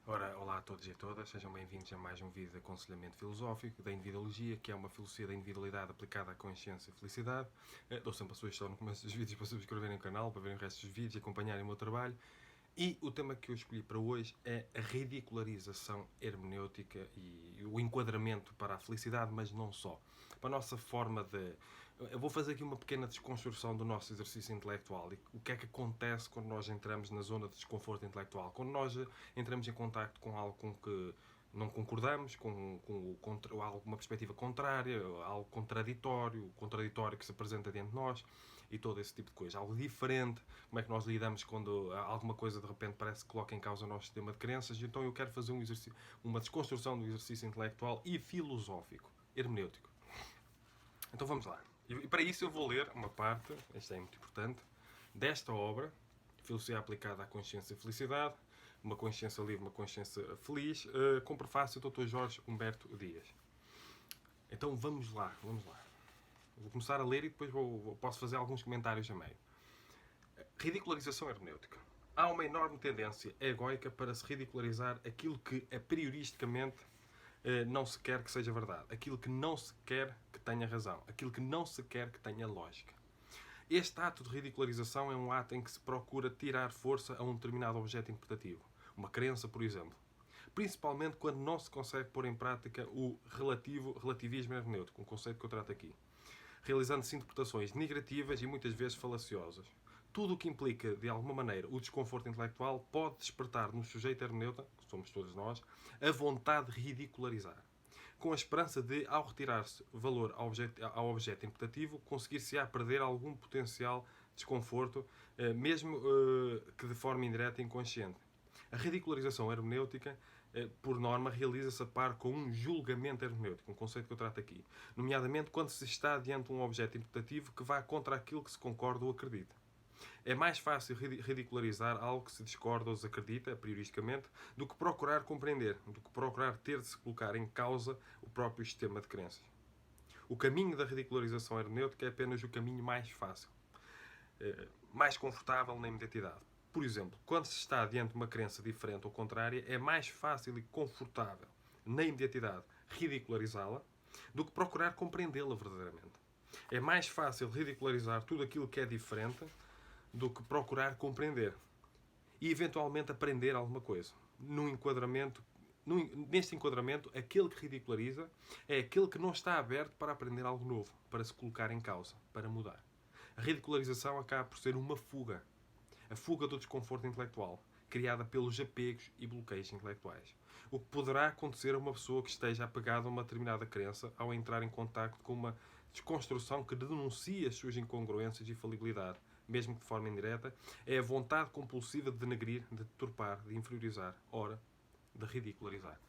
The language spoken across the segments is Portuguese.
Ora, olá a todos e a todas, sejam bem-vindos a mais um vídeo de aconselhamento filosófico da individualogia, que é uma filosofia da individualidade aplicada à consciência e felicidade. Dou sempre a sugestão no começo dos vídeos para subscreverem o canal, para verem o resto dos vídeos e acompanharem o meu trabalho. E o tema que eu escolhi para hoje é a ridicularização hermenêutica e o enquadramento para a felicidade, mas não só. Para a nossa forma de... Eu vou fazer aqui uma pequena desconstrução do nosso exercício intelectual e o que é que acontece quando nós entramos na zona de desconforto intelectual. Quando nós entramos em contacto com algo com que não concordamos, com alguma perspectiva contrária, algo contraditório que se apresenta diante de nós e todo esse tipo de coisa. Algo diferente, como é que nós lidamos quando alguma coisa de repente parece que coloca em causa o nosso sistema de crenças. Então eu quero fazer uma desconstrução do exercício intelectual e filosófico, hermenêutico. Então vamos lá. E para isso eu vou ler uma parte, esta é muito importante, desta obra, Filosofia aplicada à consciência e felicidade, uma consciência livre, uma consciência feliz, com prefácio do Dr. Jorge Humberto Dias. Então vamos lá. Vou começar a ler e depois posso fazer alguns comentários a meio. Ridicularização hermenêutica. Há uma enorme tendência egóica para se ridicularizar aquilo que, a prioristicamente, não se quer que seja verdade. Aquilo que não se quer que tenha razão. Aquilo que não se quer que tenha lógica. Este ato de ridicularização é um ato em que se procura tirar força a um determinado objeto interpretativo. Uma crença, por exemplo. Principalmente quando não se consegue pôr em prática o relativismo hermenêutico, um conceito que eu trato aqui. Realizando-se interpretações negativas e muitas vezes falaciosas. Tudo o que implica, de alguma maneira, o desconforto intelectual pode despertar no sujeito hermeneuta, que somos todos nós, a vontade de ridicularizar, com a esperança de, ao retirar-se valor ao objeto interpretativo, conseguir-se-á perder algum potencial desconforto, mesmo que de forma indireta e inconsciente. A ridicularização hermenêutica, por norma, realiza-se a par com um julgamento hermenêutico, um conceito que eu trato aqui, nomeadamente quando se está diante de um objeto interpretativo que vá contra aquilo que se concorda ou acredita. É mais fácil ridicularizar algo que se discorda ou desacredita, prioristicamente, do que procurar compreender, do que procurar ter de se colocar em causa o próprio sistema de crenças. O caminho da ridicularização hermenêutica é apenas o caminho mais fácil, mais confortável na imediatidade. Por exemplo, quando se está diante de uma crença diferente ou contrária, é mais fácil e confortável, na imediatidade, ridicularizá-la, do que procurar compreendê-la verdadeiramente. É mais fácil ridicularizar tudo aquilo que é diferente do que procurar compreender e eventualmente aprender alguma coisa. Neste enquadramento, aquele que ridiculariza é aquele que não está aberto para aprender algo novo, para se colocar em causa, para mudar. A ridicularização acaba por ser uma fuga. A fuga do desconforto intelectual, criada pelos apegos e bloqueios intelectuais. O que poderá acontecer a uma pessoa que esteja apegada a uma determinada crença ao entrar em contacto com uma desconstrução que denuncia as suas incongruências e falibilidade, mesmo que de forma indireta, é a vontade compulsiva de denegrir, de deturpar, de inferiorizar, ora, de ridicularizar.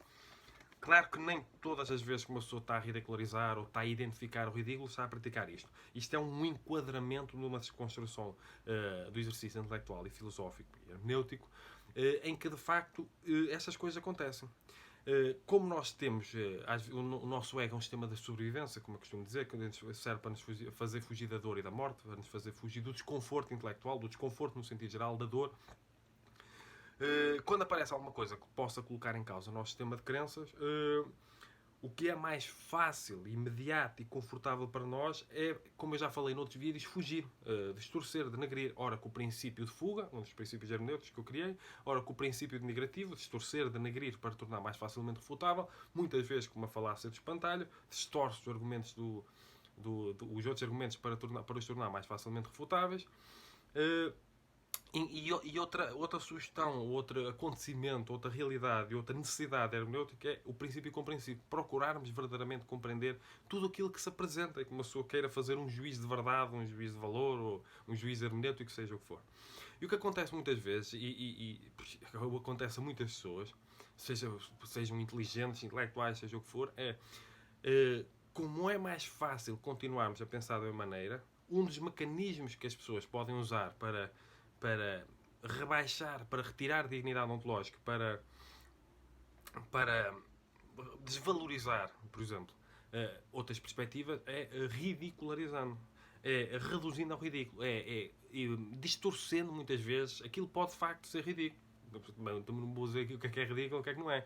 Claro que nem todas as vezes que uma pessoa está a ridicularizar ou está a identificar o ridículo está a praticar isto. Isto é um enquadramento numa desconstrução do exercício intelectual e filosófico e hermenêutico em que, de facto, essas coisas acontecem. Como nós temos, o nosso ego é um sistema de sobrevivência, como eu costumo dizer, que serve para nos fazer fugir da dor e da morte, para nos fazer fugir do desconforto intelectual, do desconforto no sentido geral, da dor. Quando aparece alguma coisa que possa colocar em causa o nosso sistema de crenças, o que é mais fácil, imediato e confortável para nós é, como eu já falei noutros vídeos, fugir, distorcer, denegrir. Ora, com o princípio de fuga, um dos princípios hermenêuticos que eu criei, ora, com o princípio de negativo, distorcer, denegrir para tornar mais facilmente refutável, muitas vezes com uma falácia de espantalho, distorce os argumentos os outros argumentos para os tornar mais facilmente refutáveis. E outra sugestão, outro acontecimento, outra realidade e outra necessidade hermenêutica é o princípio compreensível. Procurarmos verdadeiramente compreender tudo aquilo que se apresenta e que uma pessoa queira fazer um juízo de verdade, um juízo de valor ou um juízo hermenêutico, seja o que for. E o que acontece muitas vezes, e acontece a muitas pessoas, sejam inteligentes, intelectuais, seja o que for, como é mais fácil continuarmos a pensar da mesma maneira, um dos mecanismos que as pessoas podem usar para rebaixar, para retirar dignidade ontológica, para desvalorizar, por exemplo, outras perspectivas, é ridicularizando. É reduzindo ao ridículo. É distorcendo muitas vezes. Aquilo pode de facto ser ridículo. Também não vou dizer aqui o que é ridículo e o que é que não é.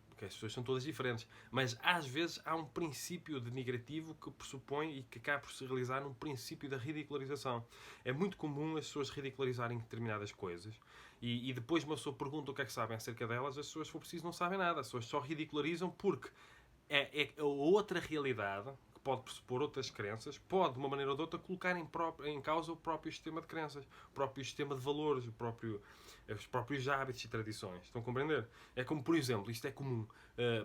Porque as pessoas são todas diferentes. Mas às vezes há um princípio denigrativo que pressupõe e que acaba por se realizar num princípio da ridicularização. É muito comum as pessoas ridicularizarem determinadas coisas e depois uma pessoa pergunta o que é que sabem acerca delas, as pessoas, se for preciso, não sabem nada. As pessoas só ridicularizam porque é outra realidade que pode pressupor outras crenças, pode, de uma maneira ou de outra, colocar em causa o próprio sistema de crenças, o próprio sistema de valores, os próprios hábitos e tradições. Estão a compreender? É como, por exemplo, isto é comum,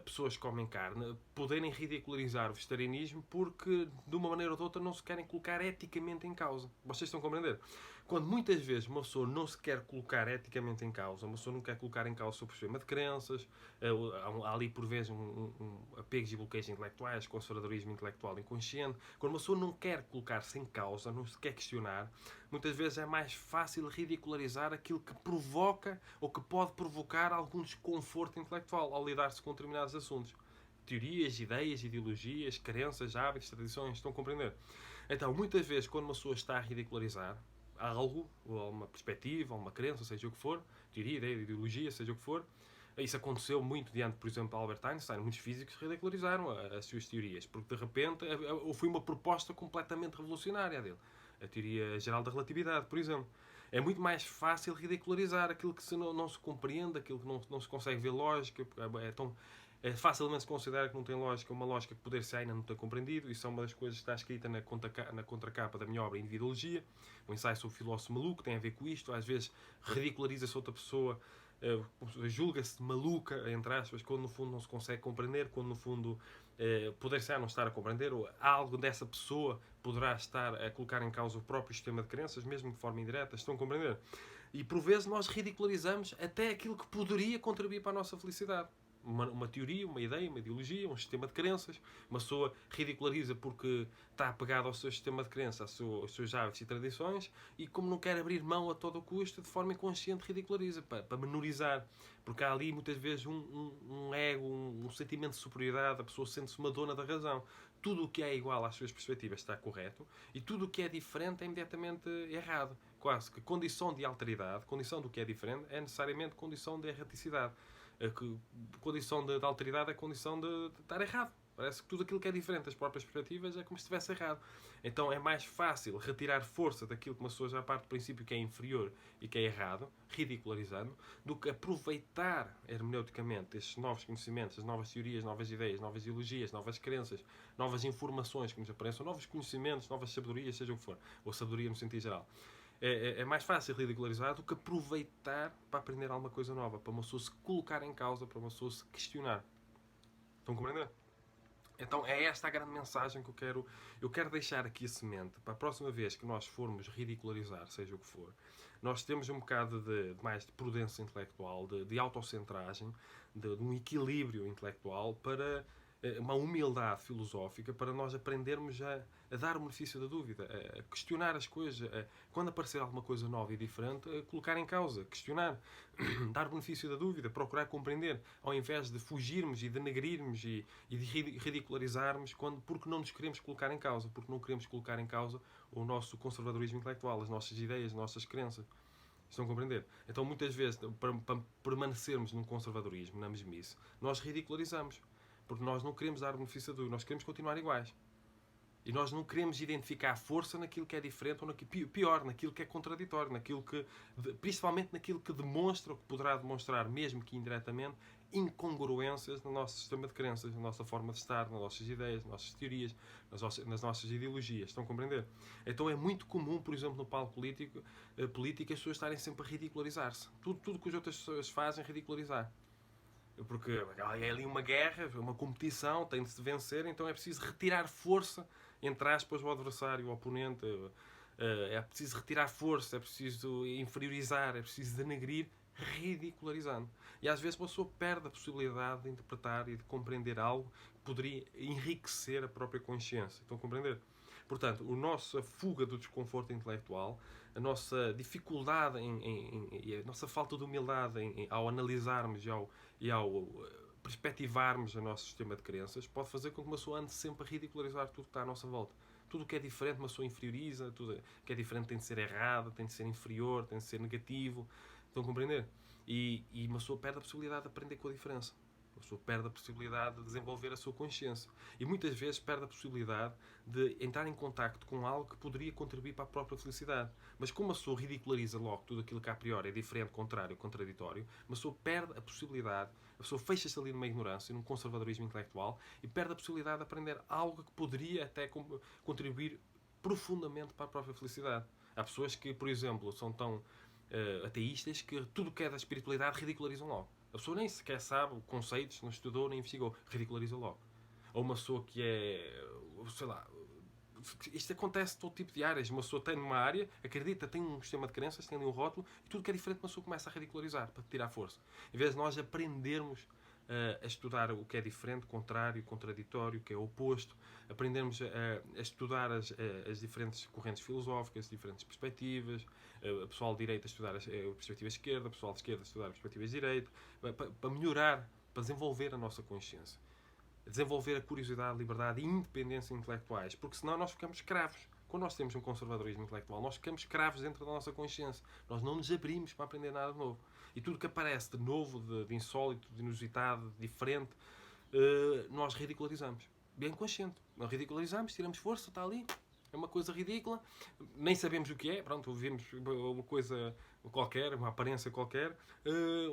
pessoas que comem carne poderem ridicularizar o vegetarianismo porque, de uma maneira ou de outra, não se querem colocar eticamente em causa. Vocês estão a compreender? Quando muitas vezes uma pessoa não se quer colocar eticamente em causa, uma pessoa não quer colocar em causa o seu sistema de crenças, há ali por vezes apegos e bloqueios intelectuais, conservadorismo intelectual inconsciente. Quando uma pessoa não quer colocar-se em causa, não se quer questionar, muitas vezes é mais fácil ridicularizar aquilo que provoca ou que pode provocar algum desconforto intelectual ao lidar-se com determinados assuntos. Teorias, ideias, ideologias, crenças, hábitos, tradições, estão a compreender? Então, muitas vezes, quando uma pessoa está a ridicularizar algo, ou uma perspectiva, ou uma crença, seja o que for, teoria, ideia, ideologia, seja o que for, isso aconteceu muito diante, por exemplo, de Albert Einstein. Muitos físicos ridicularizaram as suas teorias, porque de repente foi uma proposta completamente revolucionária dele. A teoria geral da relatividade, por exemplo. É muito mais fácil ridicularizar aquilo que não se compreende, aquilo que não se consegue ver lógica. É facilmente se considera que não tem lógica, uma lógica que poder-se ainda não tem compreendido. Isso é uma das coisas que está escrita na contracapa da minha obra Individuologia, um ensaio sobre o filósofo maluco, tem a ver com isto. Às vezes ridiculariza-se outra pessoa, julga-se maluca, entre aspas, quando no fundo não se consegue compreender, quando no fundo poder-se não estar a compreender, ou algo dessa pessoa poderá estar a colocar em causa o próprio sistema de crenças, mesmo de forma indireta. Estão a compreender? E por vezes nós ridicularizamos até aquilo que poderia contribuir para a nossa felicidade. Uma teoria, uma ideia, uma ideologia, um sistema de crenças. Uma pessoa ridiculariza porque está apegada ao seu sistema de crenças, aos seus hábitos e tradições, e como não quer abrir mão a todo o custo, de forma inconsciente ridiculariza, para menorizar. Porque há ali muitas vezes um ego, um sentimento de superioridade, a pessoa sente-se uma dona da razão. Tudo o que é igual às suas perspectivas está correto e tudo o que é diferente é imediatamente errado. Quase que condição de alteridade, condição do que é diferente, é necessariamente condição de erraticidade. A condição de alteridade é a condição de estar errado. Parece que tudo aquilo que é diferente das próprias perspectivas é como se estivesse errado. Então é mais fácil retirar força daquilo que uma pessoa já parte do princípio que é inferior e que é errado, ridicularizando, do que aproveitar hermeneuticamente estes novos conhecimentos, as novas teorias, novas ideias, novas ideologias, novas crenças, novas informações que nos apareçam, novos conhecimentos, novas sabedorias, seja o que for. Ou sabedoria no sentido geral. É mais fácil ridicularizar do que aproveitar para aprender alguma coisa nova, para uma pessoa se colocar em causa, para uma pessoa se questionar. Estão a compreender? Então é esta a grande mensagem que eu quero deixar aqui a semente, para a próxima vez que nós formos ridicularizar, seja o que for, nós temos um bocado mais de prudência intelectual, de autocentragem, de um equilíbrio intelectual para uma humildade filosófica para nós aprendermos a dar o benefício da dúvida, a questionar as coisas, quando aparecer alguma coisa nova e diferente, a colocar em causa, questionar, dar o benefício da dúvida, procurar compreender, ao invés de fugirmos e denegrirmos e de ridicularizarmos porque não nos queremos colocar em causa, porque não queremos colocar em causa o nosso conservadorismo intelectual, as nossas ideias, as nossas crenças. Estão a compreender? Então, muitas vezes, para permanecermos num conservadorismo, na mesmice, nós ridicularizamos. Porque nós não queremos dar benefício da dúvida, nós queremos continuar iguais. E nós não queremos identificar a força naquilo que é diferente, ou pior, naquilo que é contraditório, principalmente naquilo que demonstra, ou que poderá demonstrar, mesmo que indiretamente, incongruências no nosso sistema de crenças, na nossa forma de estar, nas nossas ideias, nas nossas teorias, nas nossas ideologias. Estão a compreender? Então é muito comum, por exemplo, no palco político as pessoas estarem sempre a ridicularizar-se. Tudo que as outras pessoas fazem é ridicularizar. Porque é ali uma guerra, uma competição, tem-se de vencer, então é preciso retirar força, entre aspas, ao adversário, ao oponente. É preciso retirar força, é preciso inferiorizar, é preciso denegrir, ridicularizando. E às vezes uma pessoa perde a possibilidade de interpretar e de compreender algo que poderia enriquecer a própria consciência. Estão a compreender? Portanto, a nossa fuga do desconforto intelectual, a nossa dificuldade e a nossa falta de humildade ao analisarmos e ao perspectivarmos o nosso sistema de crenças, pode fazer com que uma pessoa ande sempre a ridicularizar tudo que está à nossa volta. Tudo o que é diferente, uma pessoa inferioriza, tudo que é diferente tem de ser errado, tem de ser inferior, tem de ser negativo. Estão a compreender? E uma pessoa perde a possibilidade de aprender com a diferença. Uma pessoa perde a possibilidade de desenvolver a sua consciência. E muitas vezes perde a possibilidade de entrar em contacto com algo que poderia contribuir para a própria felicidade. Mas como a pessoa ridiculariza logo tudo aquilo que a priori é diferente, contrário, contraditório, uma pessoa perde a possibilidade, a pessoa fecha-se ali numa ignorância, num conservadorismo intelectual, e perde a possibilidade de aprender algo que poderia até contribuir profundamente para a própria felicidade. Há pessoas que, por exemplo, são tão ateístas que tudo que é da espiritualidade ridicularizam logo. A pessoa nem sequer sabe conceitos, não estudou, nem investigou, ridiculariza logo. Ou uma pessoa que é, sei lá, isto acontece todo tipo de áreas. Uma pessoa tem numa área, acredita, tem um sistema de crenças, tem ali um rótulo, e tudo que é diferente, uma pessoa começa a ridicularizar, para tirar força. Em vez de nós aprendermos a estudar o que é diferente, contrário, contraditório, o que é oposto, aprendermos a estudar as diferentes correntes filosóficas, as diferentes perspectivas, a pessoal de direita a estudar a perspectiva esquerda, o pessoal de esquerda a estudar a perspectiva de direita, para melhorar, para desenvolver a nossa consciência. Desenvolver a curiosidade, liberdade e independência intelectuais, porque senão nós ficamos escravos. Quando nós temos um conservadorismo intelectual, nós ficamos escravos dentro da nossa consciência. Nós não nos abrimos para aprender nada de novo. E tudo que aparece de novo, de insólito, de inusitado, de diferente, nós ridicularizamos. Bem consciente. Nós ridicularizamos, tiramos força, está ali. É uma coisa ridícula. Nem sabemos o que é. Pronto, ouvimos uma coisa qualquer, uma aparência qualquer,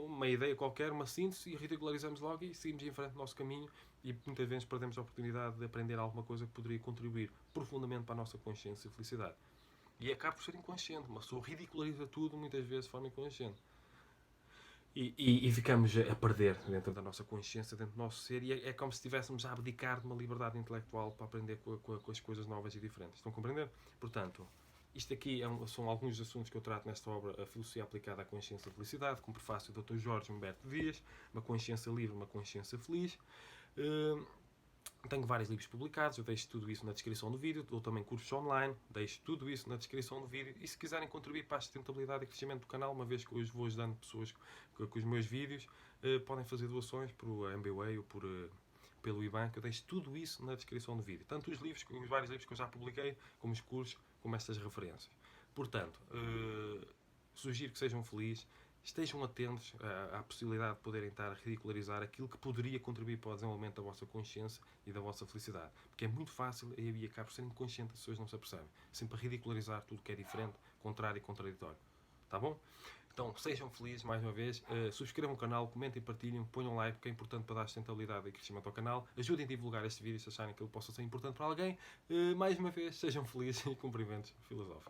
uma ideia qualquer, uma síntese, e ridicularizamos logo e seguimos em frente do nosso caminho. E muitas vezes perdemos a oportunidade de aprender alguma coisa que poderia contribuir profundamente para a nossa consciência e felicidade. E acaba por ser inconsciente. Uma pessoa ridiculariza tudo, muitas vezes, de forma inconsciente. E ficamos a perder dentro da nossa consciência, dentro do nosso ser, e é como se estivéssemos a abdicar de uma liberdade intelectual para aprender com as coisas novas e diferentes. Estão a compreender? Portanto, isto aqui são alguns dos assuntos que eu trato nesta obra, A Filosofia Aplicada à Consciência e Felicidade, com o prefácio do Dr. Jorge Humberto Dias, Uma Consciência Livre, Uma Consciência Feliz. Tenho vários livros publicados, eu deixo tudo isso na descrição do vídeo, dou também cursos online, deixo tudo isso na descrição do vídeo, e se quiserem contribuir para a sustentabilidade e crescimento do canal, uma vez que hoje vou ajudando pessoas com os meus vídeos, podem fazer doações por MBWay ou pelo IBAN, que eu deixo tudo isso na descrição do vídeo. Tanto os livros, os vários livros que eu já publiquei, como os cursos, como estas referências. Portanto, sugiro que sejam felizes, estejam atentos à possibilidade de poderem estar a ridicularizar aquilo que poderia contribuir para o desenvolvimento da vossa consciência e da vossa felicidade. Porque é muito fácil e acaba por ser inconsciente, as pessoas não se apercebem. Sempre a ridicularizar tudo que é diferente, contrário e contraditório. Tá bom? Então, sejam felizes mais uma vez, subscrevam o canal, comentem, partilhem, ponham like, porque é importante para dar sustentabilidade e crescimento ao canal. Ajudem a divulgar este vídeo se acharem que ele possa ser importante para alguém. Mais uma vez, sejam felizes e cumprimentos filosóficos.